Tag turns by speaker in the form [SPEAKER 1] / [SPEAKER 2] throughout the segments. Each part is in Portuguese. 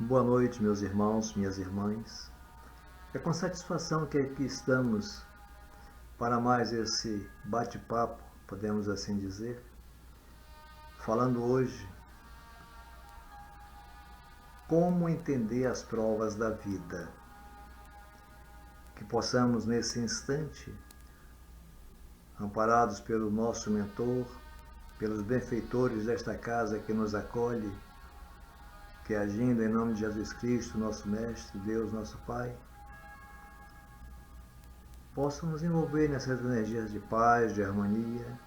[SPEAKER 1] Boa noite, meus irmãos, minhas irmãs. É com satisfação que aqui estamos para mais esse bate-papo, podemos assim dizer, falando hoje como entender as provas da vida. Que possamos nesse instante, amparados pelo nosso mentor, pelos benfeitores desta casa que nos acolhe, que agindo em nome de Jesus Cristo, nosso Mestre, Deus, nosso Pai, possam nos envolver nessas energias de paz, de harmonia,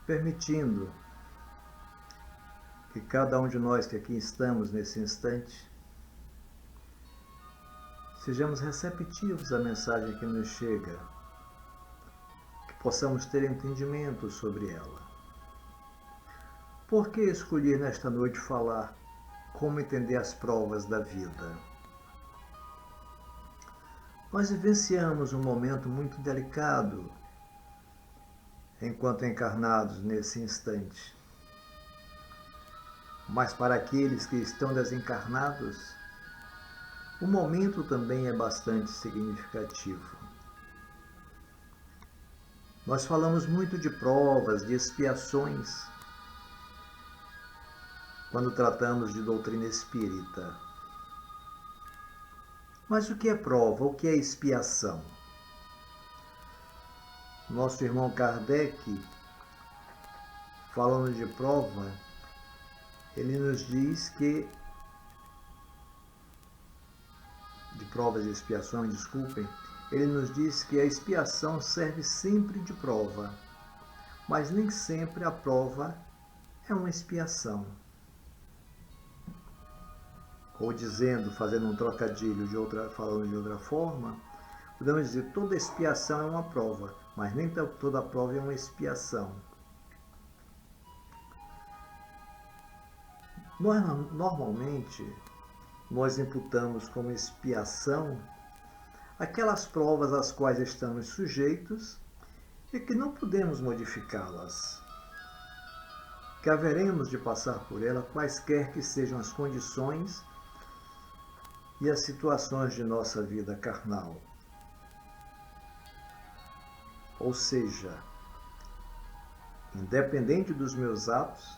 [SPEAKER 1] permitindo que cada um de nós que aqui estamos nesse instante sejamos receptivos à mensagem que nos chega, que possamos ter entendimento sobre ela. Por que escolher nesta noite falar como entender as provas da vida? Nós vivenciamos um momento muito delicado enquanto encarnados nesse instante. Mas para aqueles que estão desencarnados, o momento também é bastante significativo. Nós falamos muito de provas, de expiações, quando tratamos de doutrina espírita. Mas o que é prova? O que é expiação? Nosso irmão Kardec, falando de prova, ele nos diz que, de provas e expiações, desculpem, ele nos diz que a expiação serve sempre de prova, mas nem sempre a prova é uma expiação. Ou dizendo, fazendo um trocadilho, falando de outra forma, podemos dizer, toda expiação é uma prova, mas nem toda prova é uma expiação. Normalmente, nós imputamos como expiação aquelas provas às quais estamos sujeitos e que não podemos modificá-las, que haveremos de passar por ela quaisquer que sejam as condições e as situações de nossa vida carnal. Ou seja, independente dos meus atos,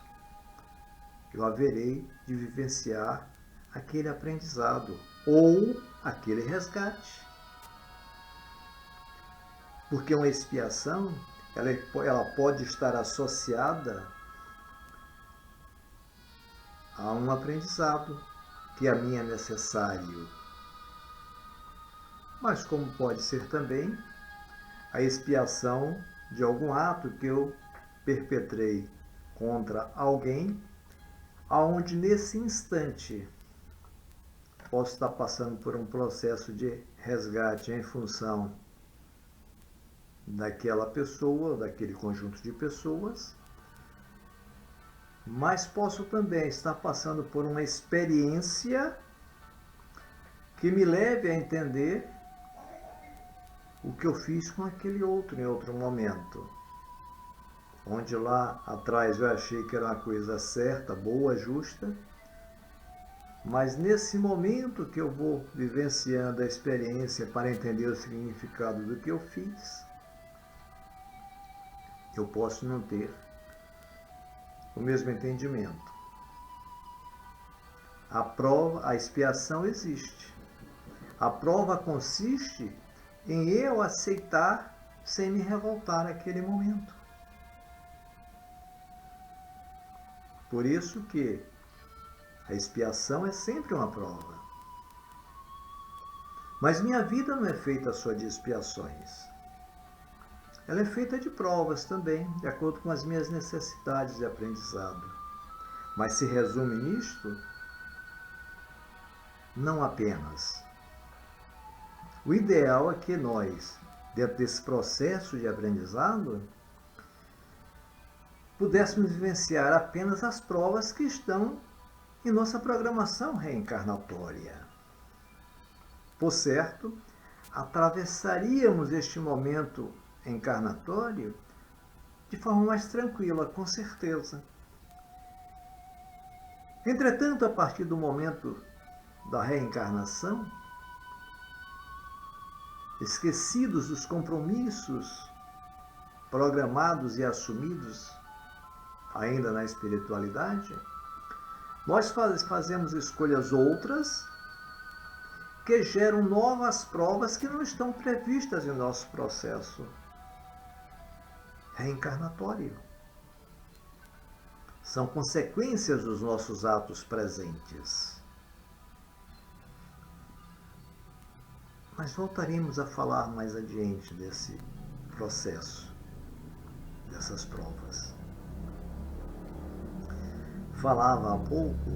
[SPEAKER 1] eu haverei de vivenciar aquele aprendizado ou aquele resgate. Porque uma expiação, ela pode estar associada a um aprendizado que a mim é necessário. Mas como pode ser também a expiação de algum ato que eu perpetrei contra alguém, aonde nesse instante posso estar passando por um processo de resgate em função daquela pessoa, daquele conjunto de pessoas, mas posso também estar passando por uma experiência que me leve a entender o que eu fiz com aquele outro em outro momento. Onde lá atrás eu achei que era uma coisa certa, boa, justa, mas nesse momento que eu vou vivenciando a experiência para entender o significado do que eu fiz, eu posso não ter o mesmo entendimento. A prova, a expiação existe. A prova consiste em eu aceitar sem me revoltar naquele momento. Por isso que a expiação é sempre uma prova. Mas minha vida não é feita só de expiações. Ela é feita de provas também, de acordo com as minhas necessidades de aprendizado. Mas se resume nisto? Não apenas. O ideal é que nós, dentro desse processo de aprendizado, pudéssemos vivenciar apenas as provas que estão em nossa programação reencarnatória. Por certo, atravessaríamos este momento encarnatório de forma mais tranquila, com certeza. Entretanto, a partir do momento da reencarnação, esquecidos dos compromissos programados e assumidos ainda na espiritualidade, nós fazemos escolhas outras que geram novas provas que não estão previstas em nosso processo reencarnatório. São consequências dos nossos atos presentes. Mas voltaremos a falar mais adiante desse processo, dessas provas. Falava há pouco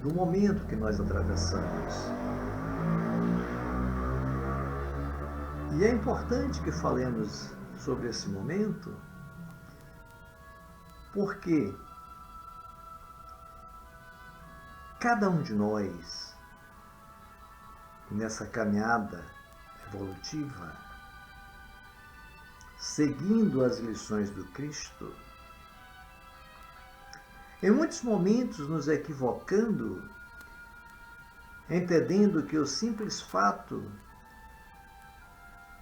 [SPEAKER 1] do momento que nós atravessamos. E é importante que falemos sobre esse momento, porque cada um de nós, nessa caminhada evolutiva, seguindo as lições do Cristo, em muitos momentos nos equivocando, entendendo que o simples fato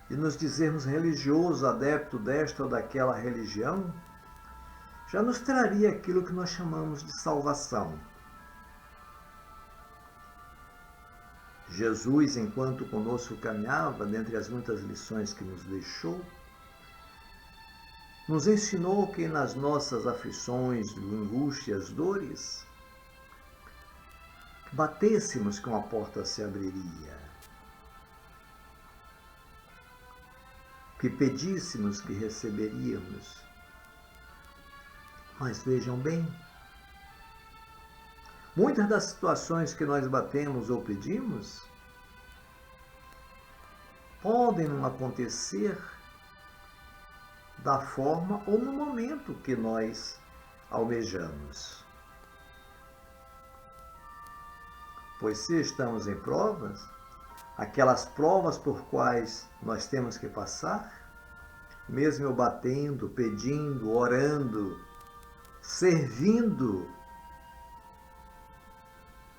[SPEAKER 1] de nos dizermos religioso, adepto desta ou daquela religião, já nos traria aquilo que nós chamamos de salvação. Jesus, enquanto conosco caminhava, dentre as muitas lições que nos deixou, nos ensinou que nas nossas aflições, angústias, dores, batêssemos que uma porta se abriria, que pedíssemos que receberíamos. Mas vejam bem, muitas das situações que nós batemos ou pedimos podem não acontecer da forma ou no momento que nós almejamos. Pois se estamos em provas, aquelas provas por quais nós temos que passar, mesmo eu batendo, pedindo, orando, servindo,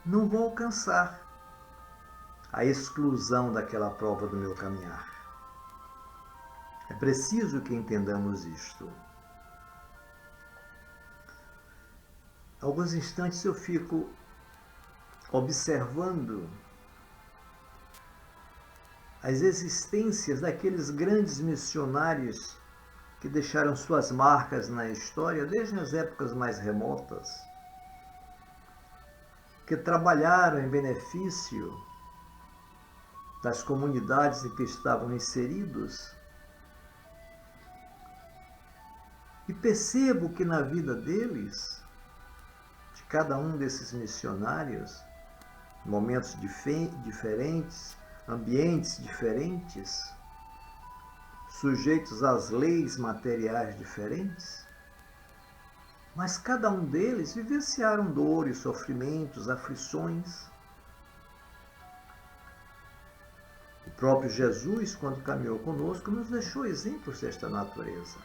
[SPEAKER 1] não vou alcançar a exclusão daquela prova do meu caminhar. É preciso que entendamos isto. Alguns instantes eu fico observando as existências daqueles grandes missionários que deixaram suas marcas na história desde as épocas mais remotas, que trabalharam em benefício das comunidades em que estavam inseridos. E percebo que na vida deles, de cada um desses missionários, momentos diferentes, ambientes diferentes, sujeitos às leis materiais diferentes, mas cada um deles vivenciaram dores, sofrimentos, aflições. O próprio Jesus, quando caminhou conosco, nos deixou exemplos desta natureza.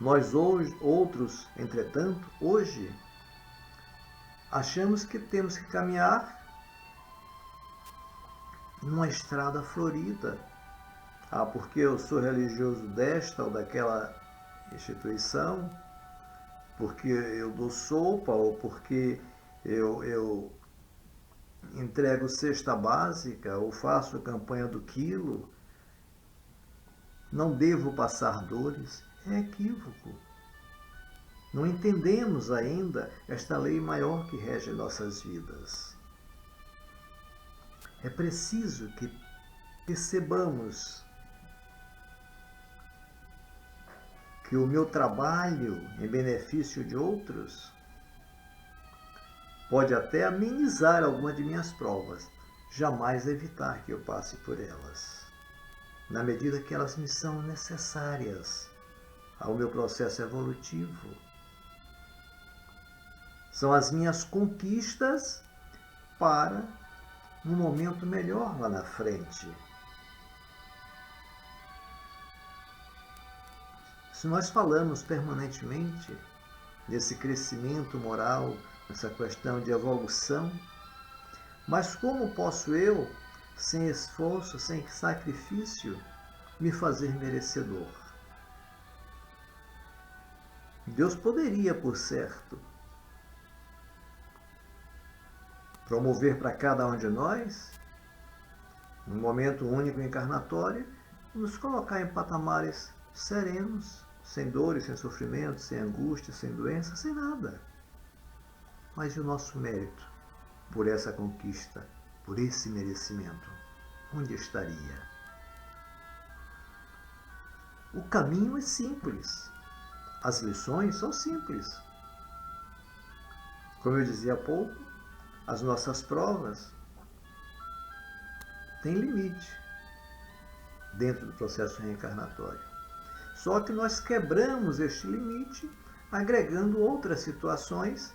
[SPEAKER 1] Nós outros, entretanto, hoje, achamos que temos que caminhar numa estrada florida. Porque eu sou religioso desta ou daquela instituição, porque eu dou sopa ou porque eu entrego cesta básica ou faço campanha do quilo, não devo passar dores. É equívoco. Não entendemos ainda esta lei maior que rege nossas vidas. É preciso que percebamos que o meu trabalho em benefício de outros pode até amenizar alguma de minhas provas, jamais evitar que eu passe por elas, na medida que elas me são necessárias ao meu processo evolutivo. São as minhas conquistas para um momento melhor lá na frente. Se nós falamos permanentemente nesse crescimento moral, nessa questão de evolução. Mas como posso eu, sem esforço, sem sacrifício, me fazer merecedor? Deus poderia, por certo, promover para cada um de nós, num momento único encarnatório, nos colocar em patamares serenos, sem dores, sem sofrimentos, sem angústia, sem doença, sem nada. Mas e o nosso mérito por essa conquista, por esse merecimento? Onde estaria? O caminho é simples. As lições são simples. Como eu dizia há pouco, as nossas provas têm limite dentro do processo reencarnatório. Só que nós quebramos este limite agregando outras situações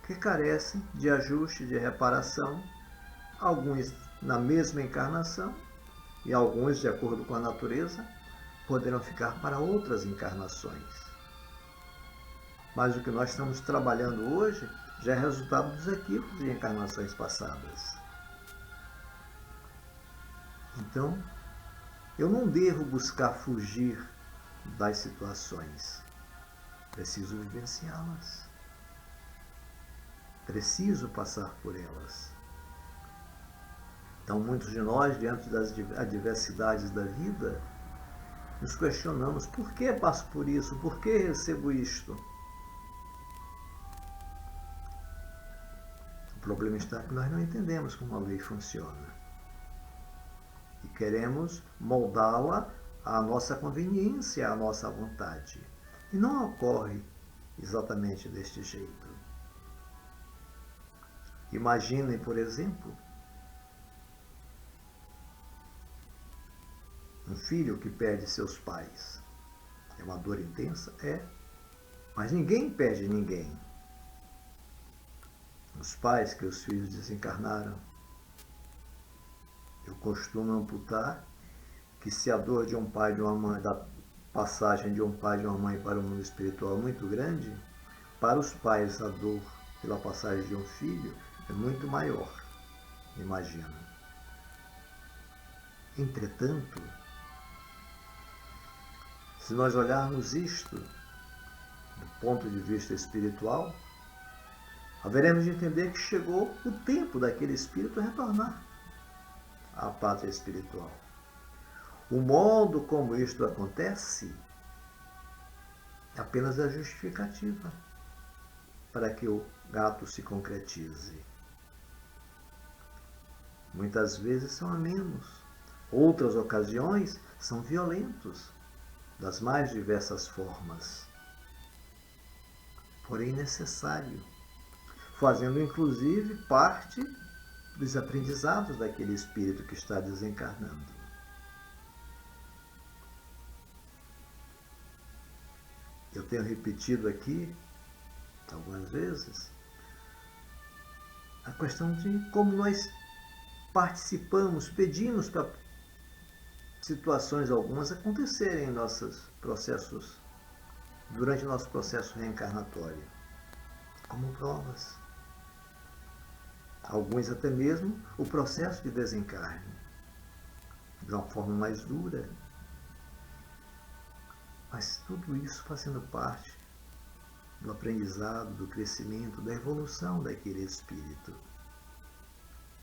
[SPEAKER 1] que carecem de ajuste, de reparação, alguns na mesma encarnação e alguns, de acordo com a natureza, poderão ficar para outras encarnações. Mas o que nós estamos trabalhando hoje já é resultado dos equívocos de encarnações passadas. Então, eu não devo buscar fugir das situações. Preciso vivenciá-las. Preciso passar por elas. Então, muitos de nós, diante das adversidades da vida, nos questionamos: por que passo por isso? Por que recebo isto? O problema está que nós não entendemos como a lei funciona. E queremos moldá-la à nossa conveniência, à nossa vontade. E não ocorre exatamente deste jeito. Imaginem, por exemplo, um filho que perde seus pais. É uma dor intensa? É. Mas ninguém perde ninguém. Os pais que os filhos desencarnaram, eu costumo amputar que se a dor de um pai e de uma mãe, da passagem de um pai e de uma mãe para o mundo espiritual é muito grande, para os pais a dor pela passagem de um filho é muito maior, imagino. Entretanto, se nós olharmos isto do ponto de vista espiritual, haveremos de entender que chegou o tempo daquele espírito retornar à pátria espiritual. O modo como isto acontece é apenas a justificativa para que o ato se concretize. Muitas vezes são amenos, outras ocasiões são violentos, das mais diversas formas, porém necessário, fazendo inclusive parte dos aprendizados daquele espírito que está desencarnando. Eu tenho repetido aqui, algumas vezes, a questão de como nós participamos, pedimos para situações algumas acontecerem em nossos processos, durante o nosso processo reencarnatório, como provas. Alguns até mesmo o processo de desencarne, de uma forma mais dura. Mas tudo isso fazendo parte do aprendizado, do crescimento, da evolução daquele espírito.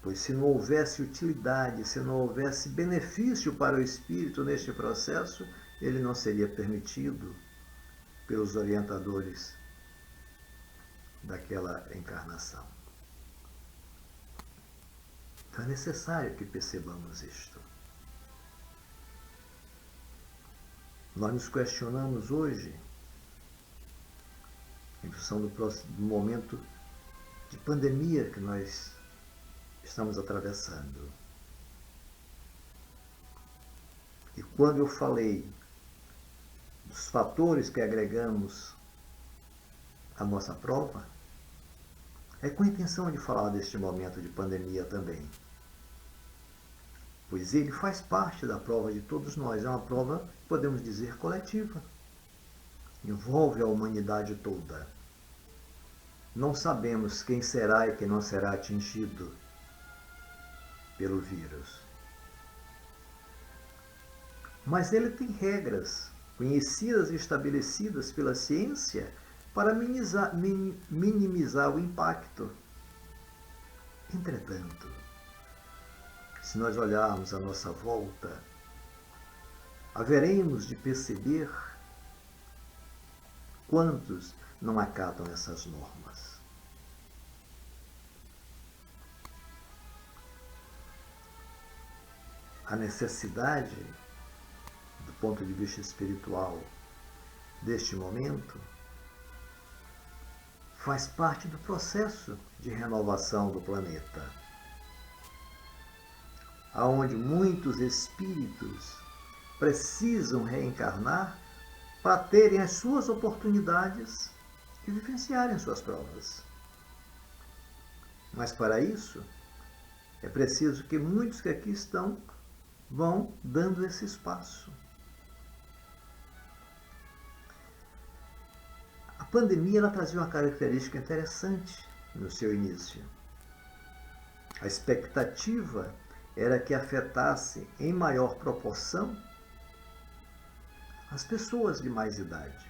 [SPEAKER 1] Pois se não houvesse utilidade, se não houvesse benefício para o espírito neste processo, ele não seria permitido pelos orientadores daquela encarnação. Então é necessário que percebamos isto. Nós nos questionamos hoje, em função do momento de pandemia que nós estamos atravessando. E quando eu falei dos fatores que agregamos à nossa prova, é com a intenção de falar deste momento de pandemia também. Pois ele faz parte da prova de todos nós, é uma prova, podemos dizer, coletiva. envolve a humanidade toda. Não sabemos quem será e quem não será atingido pelo vírus. Mas ele tem regras conhecidas e estabelecidas pela ciência para minimizar o impacto. Entretanto, se nós olharmos à nossa volta, haveremos de perceber quantos não acatam essas normas. A necessidade, do ponto de vista espiritual, deste momento, faz parte do processo de renovação do planeta, aonde muitos espíritos precisam reencarnar para terem as suas oportunidades e vivenciarem suas provas. Mas para isso, é preciso que muitos que aqui estão vão dando esse espaço. A pandemia ela trazia uma característica interessante no seu início. A expectativa era que afetasse em maior proporção as pessoas de mais idade.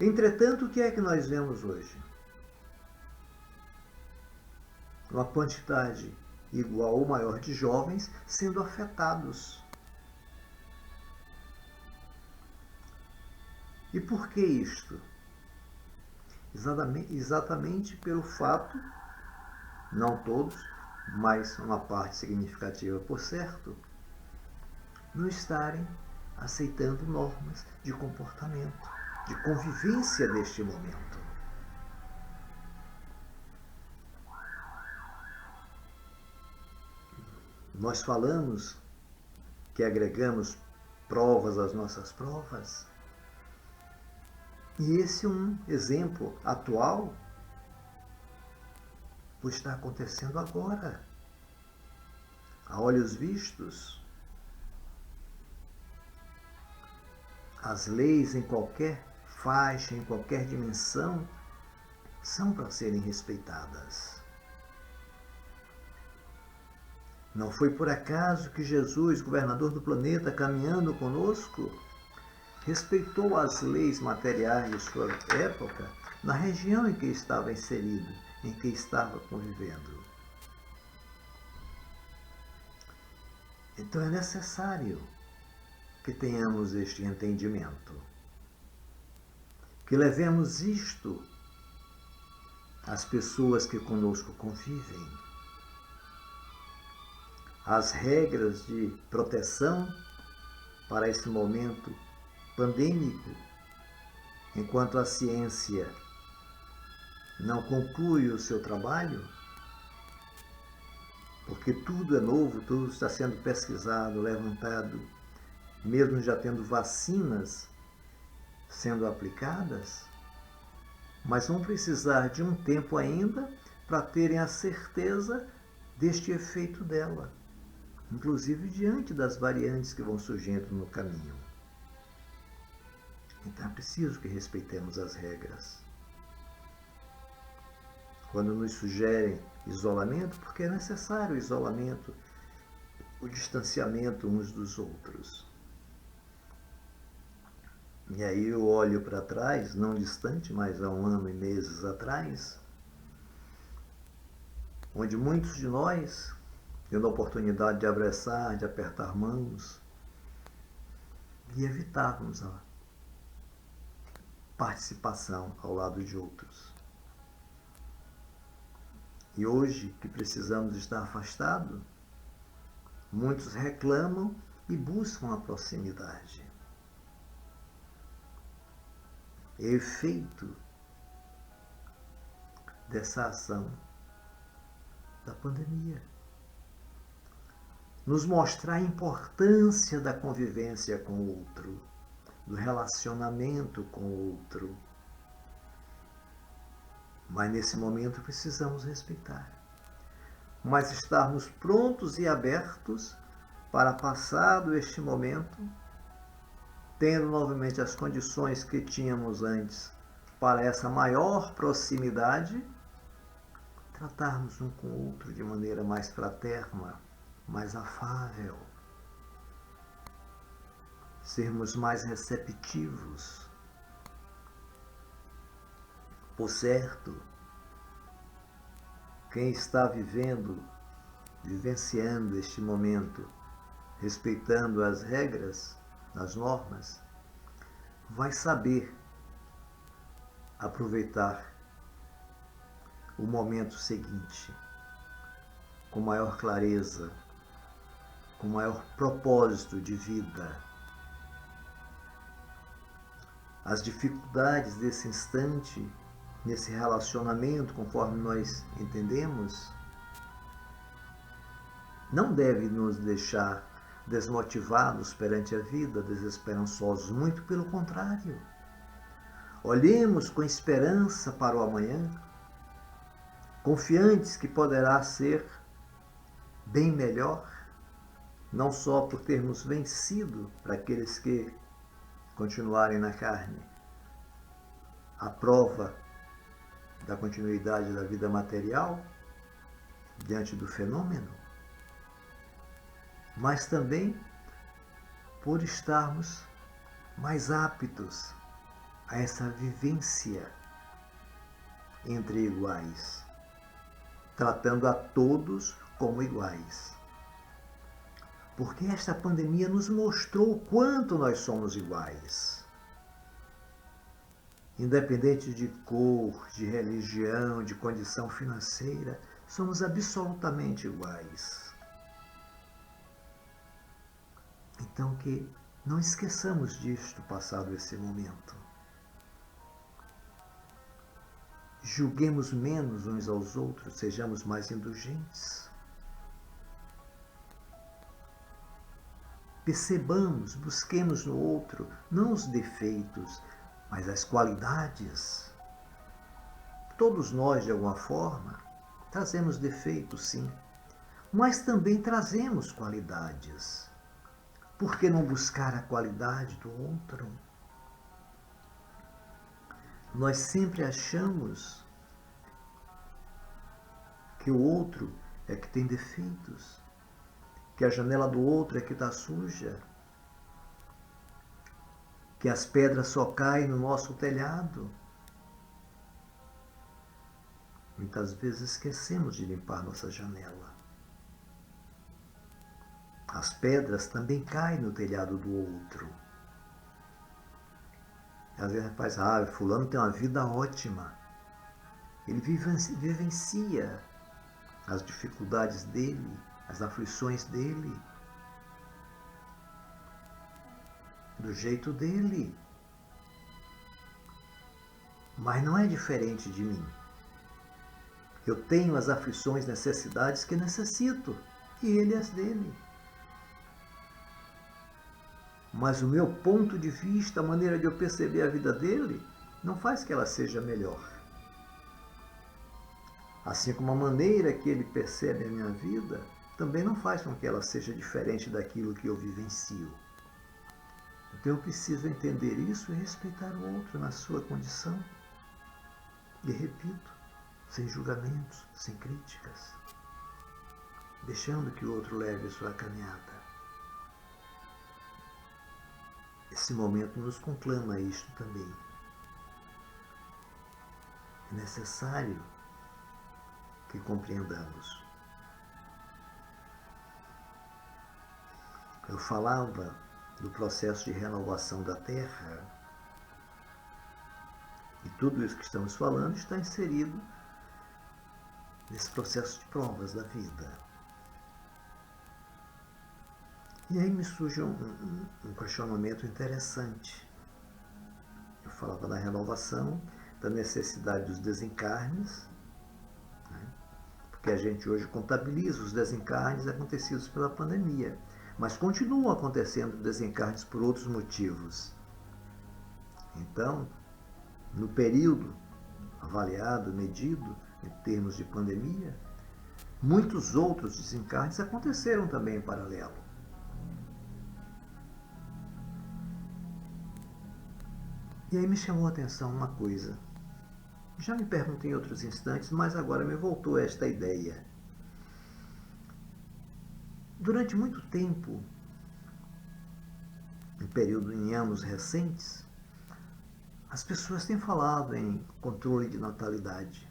[SPEAKER 1] Entretanto, o que é que nós vemos hoje? Uma quantidade igual ou maior de jovens sendo afetados. E por que isto? Exatamente pelo fato, não todos, mas uma parte significativa, por certo, não estarem aceitando normas de comportamento, de convivência deste momento. Nós falamos que agregamos provas às nossas provas. E esse é um exemplo atual do que está acontecendo agora. A olhos vistos, as leis em qualquer faixa, em qualquer dimensão, são para serem respeitadas. Não foi por acaso que Jesus, governador do planeta, caminhando conosco, respeitou as leis materiais de sua época na região em que estava inserido, em que estava convivendo. Então é necessário que tenhamos este entendimento, que levemos isto às pessoas que conosco convivem. As regras de proteção para esse momento pandêmico, enquanto a ciência não conclui o seu trabalho, porque tudo é novo, tudo está sendo pesquisado, levantado, mesmo já tendo vacinas sendo aplicadas, mas vão precisar de um tempo ainda para terem a certeza deste efeito dela, inclusive diante das variantes que vão surgindo no caminho. Então é preciso que respeitemos as regras. Quando nos sugerem isolamento, porque é necessário o isolamento, o distanciamento uns dos outros. E aí eu olho para trás, não distante, mas há 1 ano e meses atrás, onde muitos de nós, tendo a oportunidade de abraçar, de apertar mãos, e evitávamos a participação ao lado de outros. E hoje, que precisamos estar afastados, muitos reclamam e buscam a proximidade. É efeito dessa ação da pandemia. Nos mostrar a importância da convivência com o outro, do relacionamento com o outro. Mas nesse momento precisamos respeitar. Mas estarmos prontos e abertos para, passado este momento, tendo novamente as condições que tínhamos antes para essa maior proximidade, tratarmos um com o outro de maneira mais fraterna, mais afável, sermos mais receptivos. Por certo, quem está vivenciando este momento, respeitando as regras, as normas, vai saber aproveitar o momento seguinte com maior clareza, com maior propósito de vida. As dificuldades desse instante, nesse relacionamento, conforme nós entendemos, não deve nos deixar desmotivados perante a vida, desesperançosos, muito pelo contrário. Olhemos com esperança para o amanhã, confiantes que poderá ser bem melhor, não só por termos vencido, para aqueles que continuarem na carne, a prova da continuidade da vida material diante do fenômeno, mas também por estarmos mais aptos a essa vivência entre iguais, tratando a todos como iguais. Porque esta pandemia nos mostrou o quanto nós somos iguais. Independente de cor, de religião, de condição financeira, somos absolutamente iguais. Então que não esqueçamos disto passado esse momento. Julguemos menos uns aos outros, sejamos mais indulgentes. Percebamos, busquemos no outro não os defeitos, mas as qualidades. Todos nós, de alguma forma, trazemos defeitos, sim, mas também trazemos qualidades. Por que não buscar a qualidade do outro? Nós sempre achamos que o outro é que tem defeitos, que a janela do outro é que está suja, que as pedras só caem no nosso telhado. Muitas vezes esquecemos de limpar nossa janela. As pedras também caem no telhado do outro. Às vezes faz, fulano tem uma vida ótima. Ele vivencia as dificuldades dele, as aflições dele, do jeito dele. Mas não é diferente de mim. Eu tenho as aflições, necessidades que necessito, e ele as dele. Mas o meu ponto de vista, a maneira de eu perceber a vida dele, não faz que ela seja melhor. Assim como a maneira que ele percebe a minha vida, também não faz com que ela seja diferente daquilo que eu vivencio. Então eu preciso entender isso e respeitar o outro na sua condição. E repito, sem julgamentos, sem críticas, deixando que o outro leve a sua caminhada. Esse momento nos conclama isto também. É necessário que compreendamos. Eu falava do processo de renovação da Terra, e tudo isso que estamos falando está inserido nesse processo de provas da vida. E aí me surge um questionamento interessante. Eu falava da renovação, da necessidade dos desencarnes, né? Porque a gente hoje contabiliza os desencarnes acontecidos pela pandemia, mas continuam acontecendo desencarnes por outros motivos. Então, no período avaliado, medido em termos de pandemia, muitos outros desencarnes aconteceram também em paralelo. E aí me chamou a atenção uma coisa. Já me perguntei em outros instantes, mas agora me voltou esta ideia. Durante muito tempo, em anos recentes, as pessoas têm falado em controle de natalidade.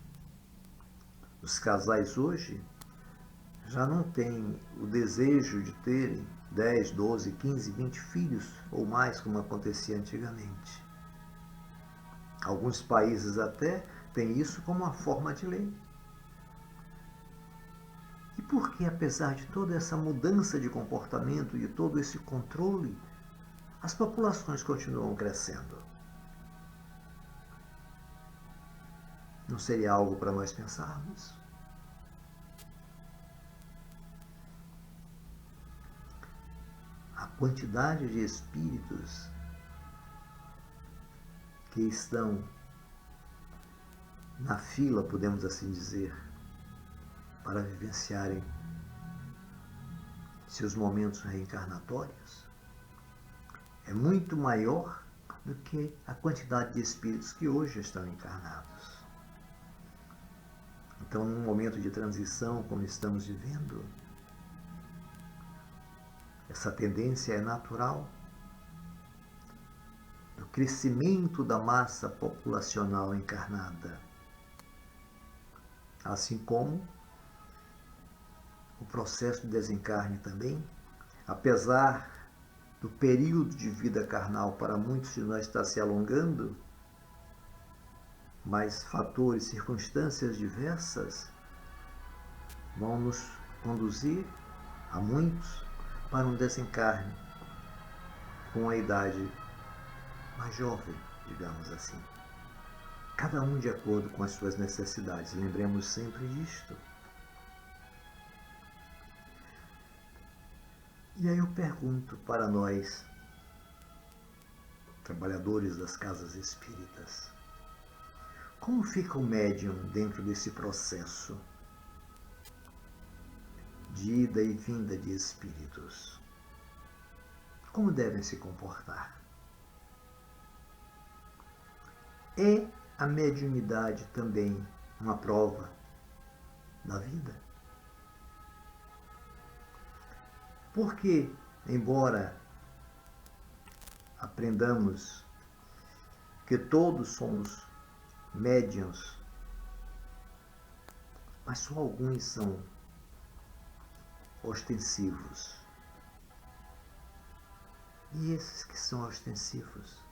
[SPEAKER 1] Os casais hoje já não têm o desejo de terem 10, 12, 15, 20 filhos ou mais, como acontecia antigamente. Alguns países até têm isso como uma forma de lei. E por que, apesar de toda essa mudança de comportamento e todo esse controle, as populações continuam crescendo? Não seria algo para nós pensarmos? A quantidade de espíritos que estão na fila, podemos assim dizer, para vivenciarem seus momentos reencarnatórios, é muito maior do que a quantidade de espíritos que hoje estão encarnados. Então, num momento de transição como estamos vivendo, essa tendência é natural do crescimento da massa populacional encarnada, assim como o processo de desencarne também, apesar do período de vida carnal para muitos de nós estar se alongando, mas fatores, circunstâncias diversas vão nos conduzir, a muitos, para um desencarne com a idade mais jovem, digamos assim. Cada um de acordo com as suas necessidades. Lembremos sempre disto. E aí eu pergunto para nós, trabalhadores das casas espíritas, como fica o médium dentro desse processo de ida e vinda de espíritos? Como devem se comportar? É a mediunidade também uma prova da vida? Porque, embora aprendamos que todos somos médiuns, mas só alguns são ostensivos. E esses que são ostensivos,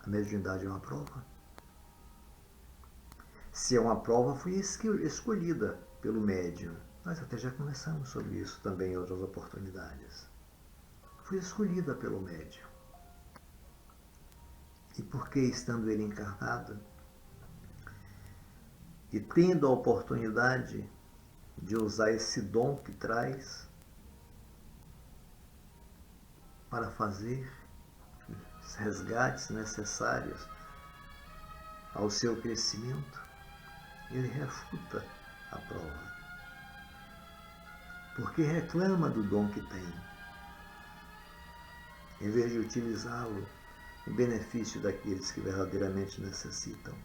[SPEAKER 1] a mediunidade é uma prova? Se é uma prova, foi escolhida pelo médium. Nós até já conversamos sobre isso também em outras oportunidades. Foi escolhida pelo médium. E por que, estando ele encarnado e tendo a oportunidade de usar esse dom que traz para fazer os resgates necessários ao seu crescimento, ele refuta a prova, porque reclama do dom que tem, em vez de utilizá-lo em benefício daqueles que verdadeiramente necessitam.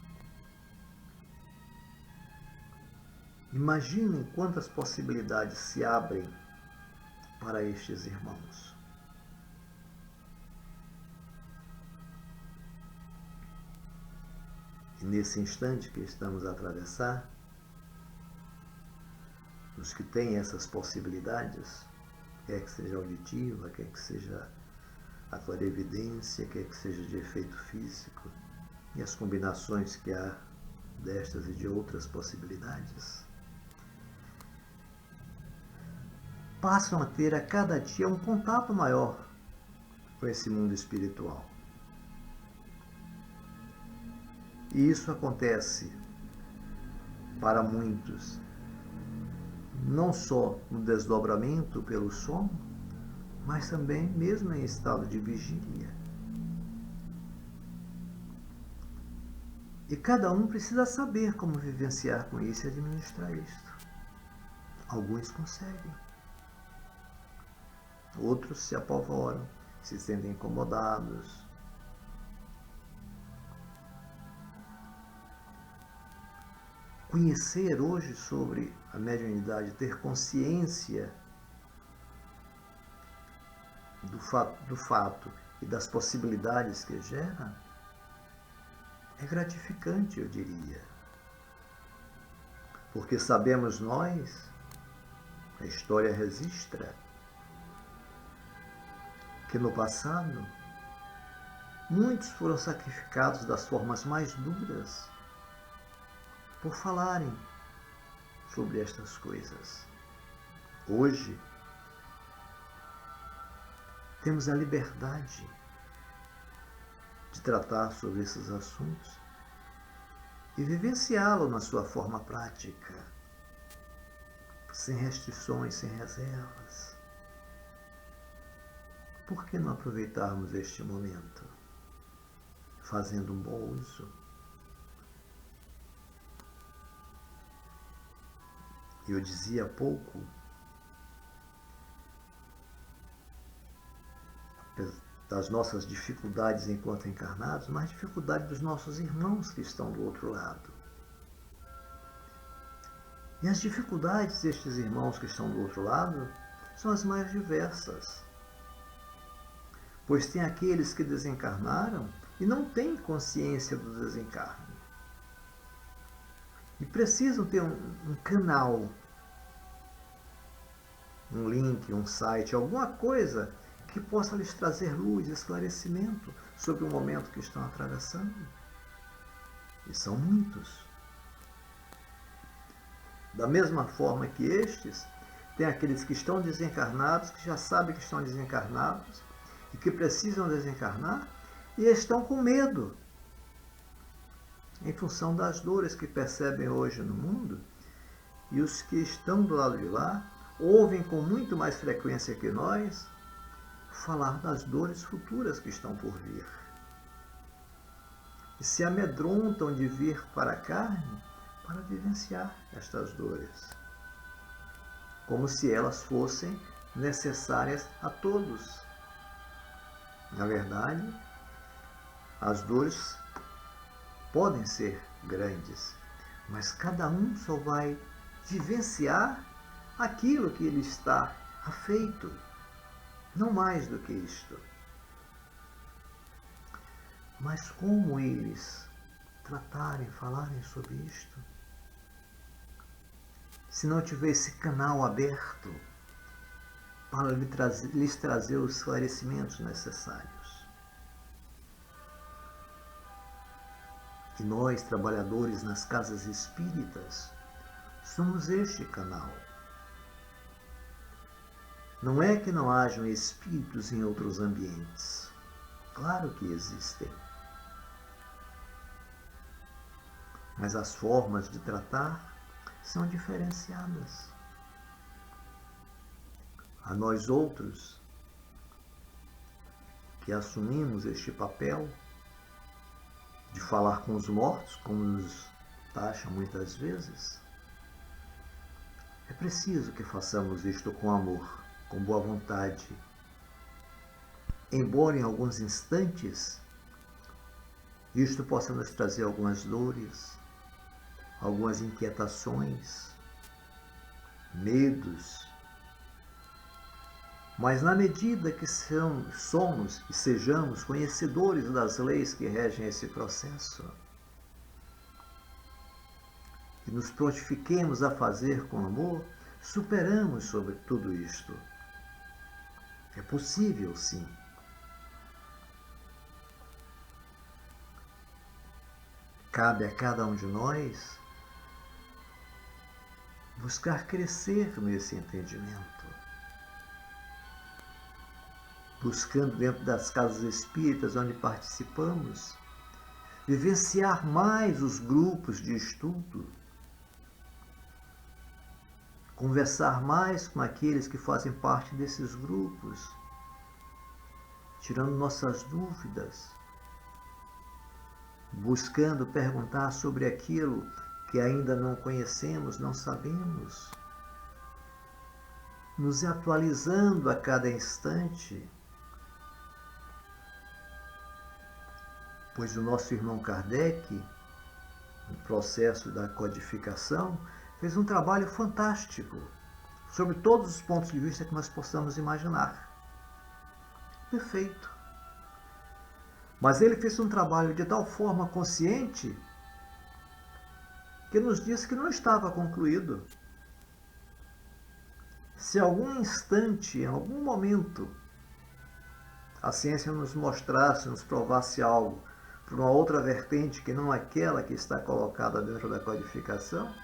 [SPEAKER 1] Imaginem quantas possibilidades se abrem para estes irmãos. E nesse instante que estamos a atravessar, os que têm essas possibilidades, quer que seja auditiva, quer que seja a clarevidência, quer que seja de efeito físico, e as combinações que há destas e de outras possibilidades, passam a ter a cada dia um contato maior com esse mundo espiritual. E isso acontece para muitos, não só no desdobramento pelo sono, mas também mesmo em estado de vigília. E cada um precisa saber como vivenciar com isso e administrar isto. Alguns conseguem. Outros se apavoram, se sentem incomodados, conhecer hoje sobre a mediunidade, ter consciência do fato e das possibilidades que gera, é gratificante, eu diria. Porque sabemos nós, a história registra, que no passado muitos foram sacrificados das formas mais duras por falarem sobre estas coisas. Hoje, temos a liberdade de tratar sobre esses assuntos e vivenciá-lo na sua forma prática, sem restrições, sem reservas. Por que não aproveitarmos este momento, fazendo um bom uso? Eu dizia há pouco, das nossas dificuldades enquanto encarnados, mas dificuldade dos nossos irmãos que estão do outro lado. E as dificuldades destes irmãos que estão do outro lado são as mais diversas. Pois tem aqueles que desencarnaram e não têm consciência do desencarne. E precisam ter um canal, um link, um site, alguma coisa que possa lhes trazer luz, esclarecimento sobre o momento que estão atravessando. E são muitos. Da mesma forma que estes, tem aqueles que estão desencarnados, que já sabem que estão desencarnados e que precisam desencarnar e estão com medo em função das dores que percebem hoje no mundo. E os que estão do lado de lá ouvem com muito mais frequência que nós falar das dores futuras que estão por vir. E se amedrontam de vir para a carne para vivenciar estas dores, como se elas fossem necessárias a todos. Na verdade, as dores podem ser grandes, mas cada um só vai vivenciar aquilo que ele está afeito, não mais do que isto. Mas como eles tratarem, falarem sobre isto, se não tiver esse canal aberto para lhes trazer os esclarecimentos necessários? E nós, trabalhadores nas casas espíritas, somos este canal. Não é que não hajam espíritos em outros ambientes. Claro que existem. Mas as formas de tratar são diferenciadas. A nós outros, que assumimos este papel de falar com os mortos, como nos taxam muitas vezes, é preciso que façamos isto com amor, com boa vontade. Embora em alguns instantes isto possa nos trazer algumas dores, algumas inquietações, medos, mas na medida que somos e sejamos conhecedores das leis que regem esse processo, e nos prontifiquemos a fazer com amor, superamos sobre tudo isto. É possível, sim. Cabe a cada um de nós buscar crescer nesse entendimento, buscando dentro das casas espíritas onde participamos, vivenciar mais os grupos de estudo, conversar mais com aqueles que fazem parte desses grupos, tirando nossas dúvidas, buscando perguntar sobre aquilo que ainda não conhecemos, não sabemos, nos atualizando a cada instante, pois o nosso irmão Kardec, no processo da codificação, fez um trabalho fantástico sobre todos os pontos de vista que nós possamos imaginar. Perfeito. Mas ele fez um trabalho de tal forma consciente que nos disse que não estava concluído. Se algum instante, em algum momento, a ciência nos mostrasse, nos provasse algo por uma outra vertente que não aquela que está colocada dentro da codificação,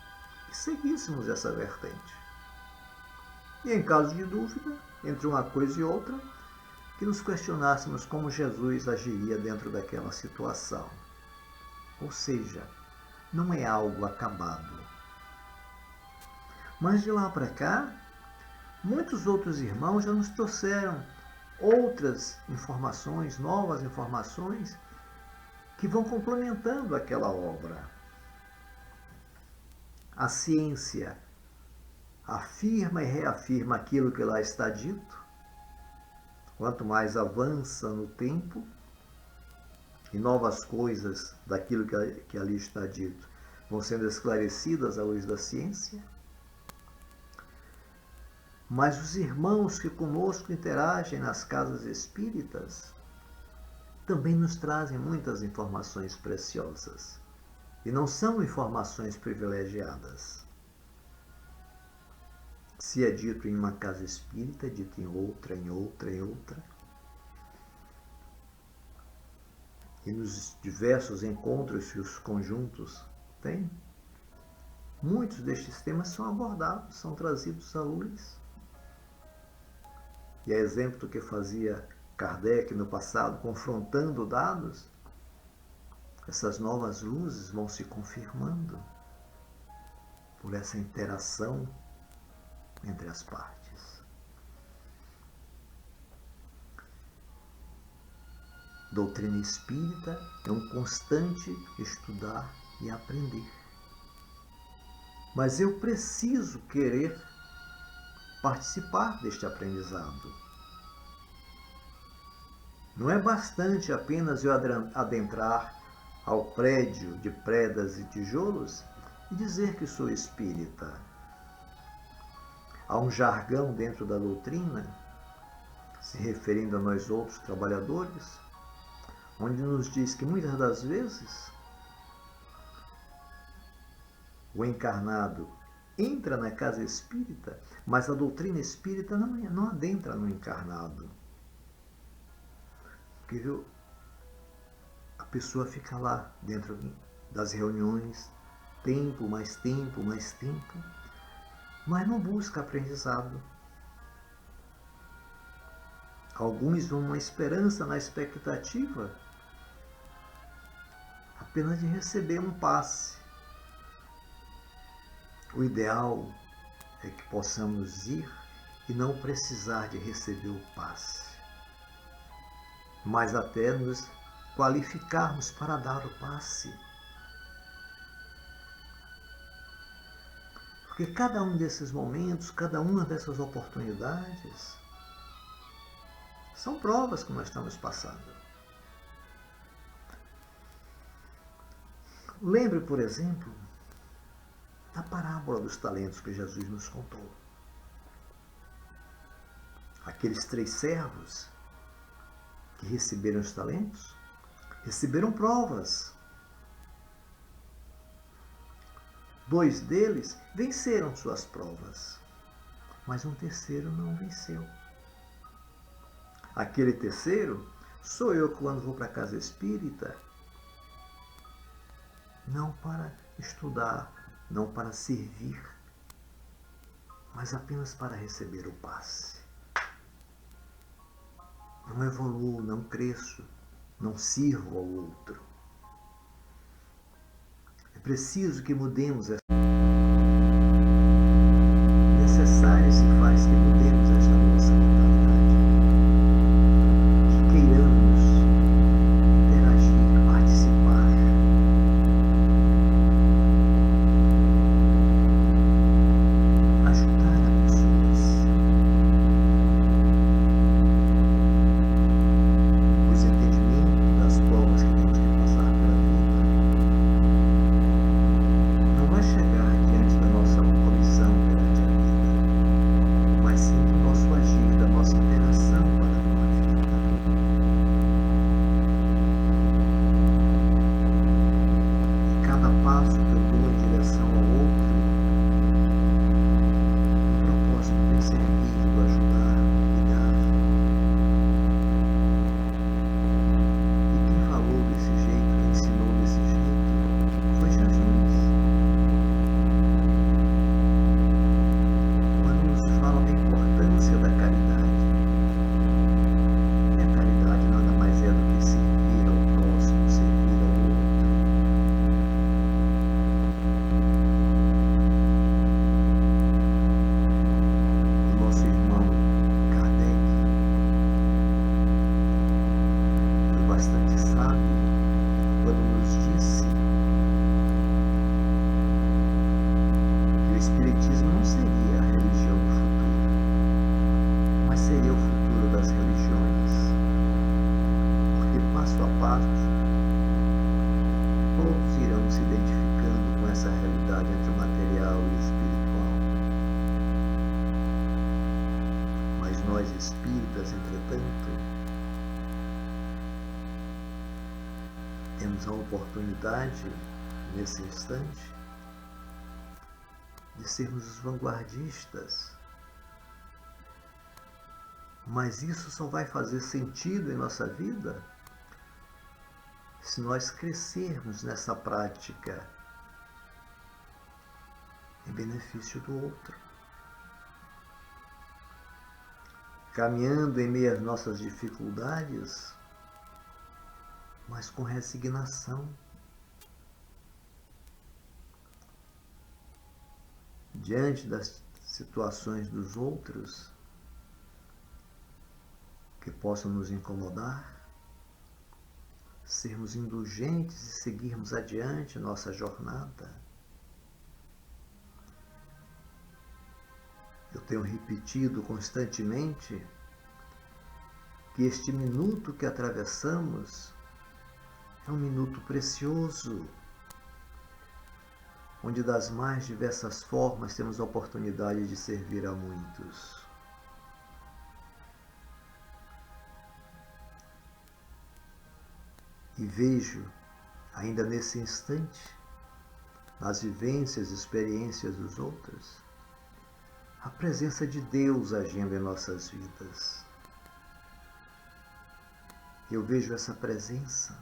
[SPEAKER 1] e seguíssemos essa vertente. E em caso de dúvida, entre uma coisa e outra, que nos questionássemos como Jesus agiria dentro daquela situação. Ou seja, não é algo acabado. Mas de lá para cá, muitos outros irmãos já nos trouxeram outras informações, novas informações, que vão complementando aquela obra. A ciência afirma e reafirma aquilo que lá está dito. Quanto mais avança no tempo, e novas coisas daquilo que ali está dito vão sendo esclarecidas à luz da ciência, mas os irmãos que conosco interagem nas casas espíritas também nos trazem muitas informações preciosas. E não são informações privilegiadas. Se é dito em uma casa espírita, é dito em outra, em outra, em outra. E nos diversos encontros que os conjuntos têm, muitos destes temas são abordados, são trazidos à luz. E a exemplo do que fazia Kardec no passado, confrontando dados, essas novas luzes vão se confirmando por essa interação entre as partes. Doutrina espírita é um constante estudar e aprender. Mas eu preciso querer participar deste aprendizado. Não é bastante apenas eu adentrar ao prédio de pedras e tijolos e dizer que sou espírita. Há um jargão dentro da doutrina, se referindo a nós outros trabalhadores, onde nos diz que muitas das vezes o encarnado entra na casa espírita, mas a doutrina espírita não adentra no encarnado. Porque a pessoa fica lá dentro das reuniões, tempo, mais tempo, mais tempo, mas não busca aprendizado. Alguns vão na esperança, na expectativa, apenas de receber um passe. O ideal é que possamos ir e não precisar de receber o passe, mas até nos qualificarmos para dar o passe. Porque cada um desses momentos, cada uma dessas oportunidades, são provas que nós estamos passando. Lembre, por exemplo, da parábola dos talentos que Jesus nos contou. Aqueles 3 servos que receberam os talentos, receberam provas. 2 deles venceram suas provas, mas um terceiro não venceu. Aquele terceiro sou eu quando vou para a casa espírita, não para estudar, não para servir, mas apenas para receber o passe. Não evoluo, não cresço, não sirvo ao outro. É preciso que mudemos essa. Necessário se faz que mudemos esta nossa mentalidade. Que queiramos interagir, participar. Ajudar as pessoas. Pois o entendimento das provas que temos que passar pela vida passo a passo, todos irão se identificando com essa realidade entre o material e o espiritual. Mas nós espíritas, entretanto, temos a oportunidade, nesse instante, de sermos os vanguardistas. Mas isso só vai fazer sentido em nossa vida se nós crescermos nessa prática em benefício do outro. Caminhando em meio às nossas dificuldades, mas com resignação. Diante das situações dos outros que possam nos incomodar, sermos indulgentes e seguirmos adiante nossa jornada. Eu tenho repetido constantemente que este minuto que atravessamos é um minuto precioso, onde das mais diversas formas temos a oportunidade de servir a muitos. E vejo, ainda nesse instante, nas vivências e experiências dos outros, a presença de Deus agindo em nossas vidas. Eu vejo essa presença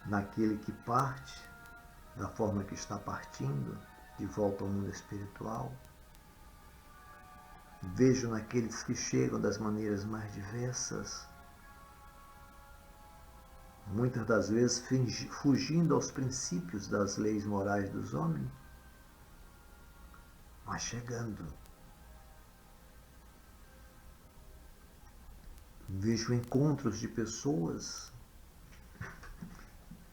[SPEAKER 1] naquele que parte da forma que está partindo, de volta ao mundo espiritual. Vejo naqueles que chegam das maneiras mais diversas, muitas das vezes fugindo aos princípios das leis morais dos homens, mas chegando. Vejo encontros de pessoas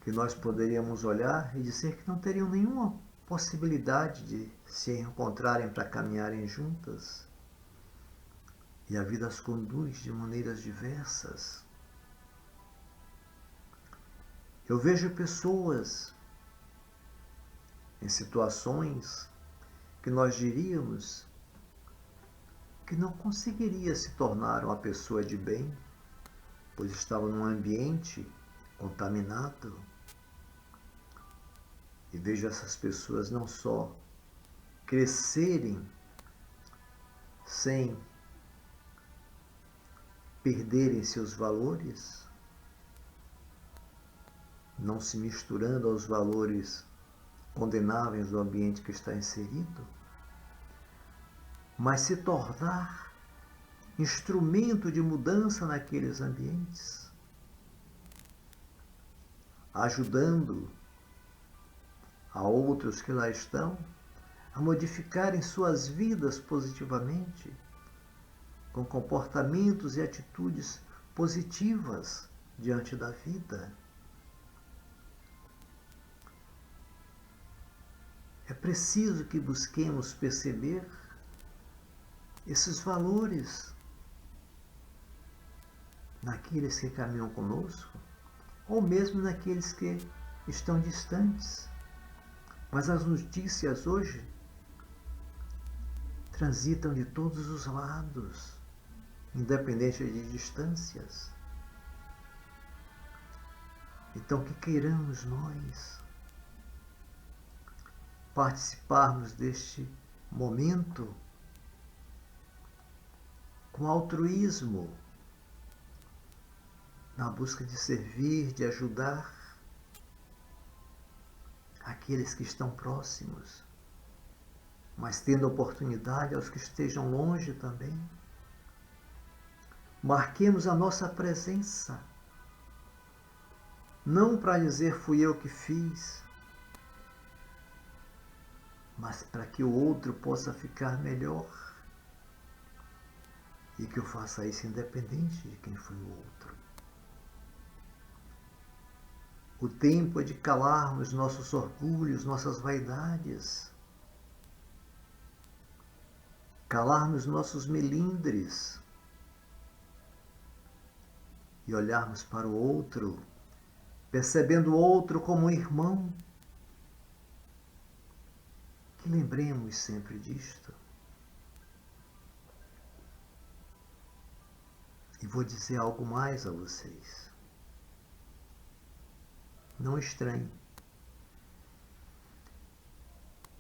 [SPEAKER 1] que nós poderíamos olhar e dizer que não teriam nenhuma possibilidade de se encontrarem para caminharem juntas. E a vida as conduz de maneiras diversas. Eu vejo pessoas em situações que nós diríamos que não conseguiria se tornar uma pessoa de bem, pois estava num ambiente contaminado. E vejo essas pessoas não só crescerem sem perderem seus valores, não se misturando aos valores condenáveis do ambiente que está inserido, mas se tornar instrumento de mudança naqueles ambientes, ajudando a outros que lá estão a modificarem suas vidas positivamente, com comportamentos e atitudes positivas diante da vida. É preciso que busquemos perceber esses valores naqueles que caminham conosco, ou mesmo naqueles que estão distantes. Mas as notícias hoje transitam de todos os lados, independente de distâncias. Então, que queiramos nós participarmos deste momento com altruísmo, na busca de servir, de ajudar aqueles que estão próximos, mas tendo oportunidade aos que estejam longe também. Marquemos a nossa presença, não para dizer fui eu que fiz, mas para que o outro possa ficar melhor e que eu faça isso independente de quem foi o outro. O tempo é de calarmos nossos orgulhos, nossas vaidades, calarmos nossos melindres, e olharmos para o outro, percebendo o outro como um irmão, que lembremos sempre disto. E vou dizer algo mais a vocês. Não estranhe,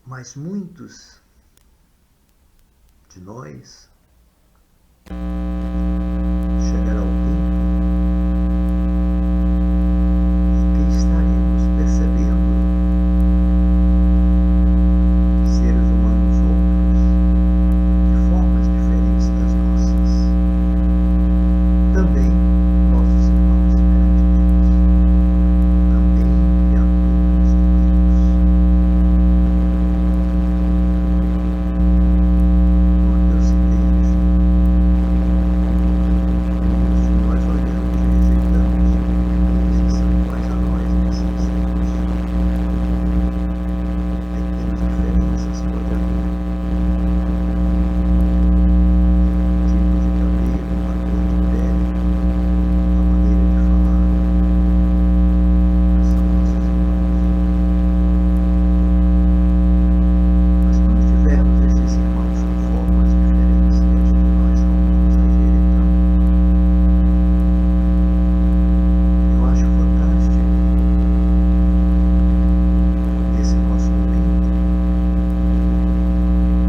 [SPEAKER 1] mas muitos de nós chegará o tempo em que estaremos percebendo seres humanos outros de formas diferentes das nossas, também nossos irmãos perante Deus, também criaturas de Deus. Porque eu citei isto. Se nós olhamos e rejeitamos aqueles que são iguais a nós nesse instante, pequenas diferenças pode haver. Tipo de cabelo, a cor de pele, a maneira de falar, mas são nossos irmãos. Mas quando tivermos estes irmãos com formas diferentes diante de nós, como vamos agir então? Eu acho fantástico esse nosso momento,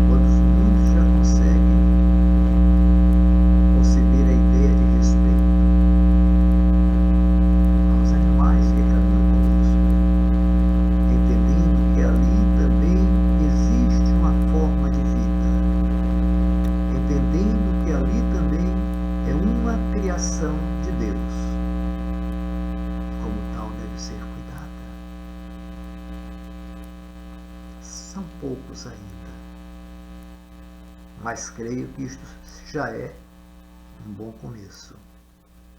[SPEAKER 1] quando muitos já conseguem conceber a ideia de respeito aos animais que caminham conosco, entendendo que ali também existe uma forma de vida, entendendo que ali também é uma criação de Deus, como tal deve ser cuidada. São poucos ainda, mas creio que isto já é um bom começo,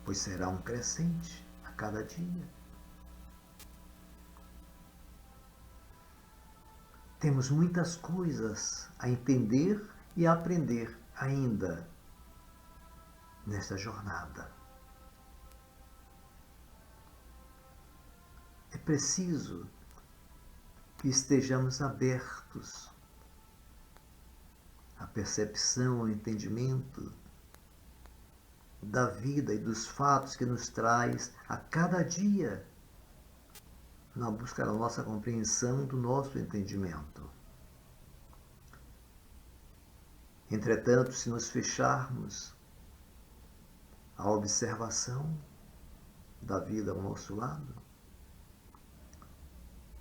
[SPEAKER 1] pois será um crescente a cada dia. Temos muitas coisas a entender e a aprender ainda nesta jornada. É preciso que estejamos abertos à percepção, ao entendimento da vida e dos fatos que nos traz a cada dia na busca da nossa compreensão, do nosso entendimento. Entretanto, se nos fecharmos à observação da vida ao nosso lado,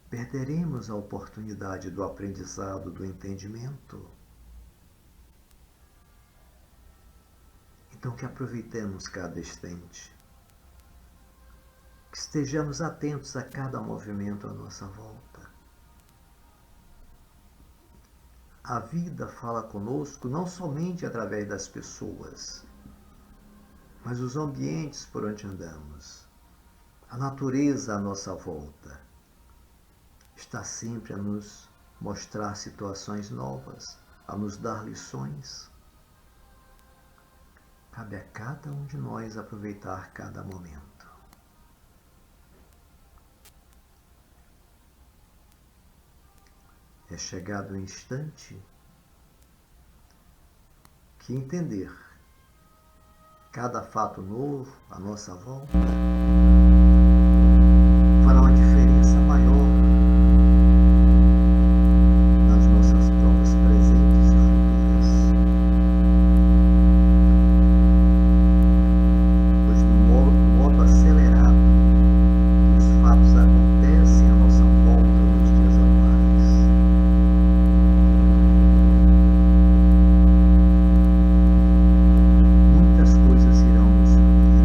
[SPEAKER 1] perderemos a oportunidade do aprendizado, do entendimento. Então, que aproveitemos cada instante, que estejamos atentos a cada movimento à nossa volta. A vida fala conosco não somente através das pessoas, mas os ambientes por onde andamos, a natureza à nossa volta, está sempre a nos mostrar situações novas, a nos dar lições. Cabe a cada um de nós aproveitar cada momento. É chegado o instante que entender cada fato novo à nossa volta fará uma diferença maior nas nossas provas presentes e futuras. Pois no modo acelerado que os fatos acontecem à nossa volta nos dias atuais, muitas coisas irão nos surpreender.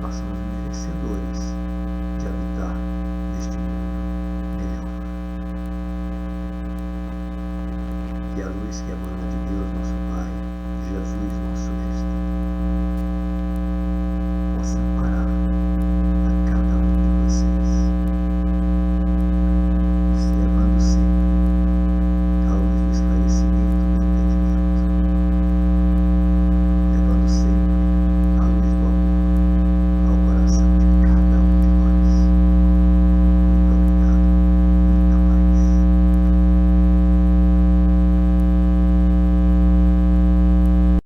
[SPEAKER 1] façamos merecedores de habitar neste mundo melhor. Que a luz que emana de Deus, nosso Pai, Jesus, nosso Mestre,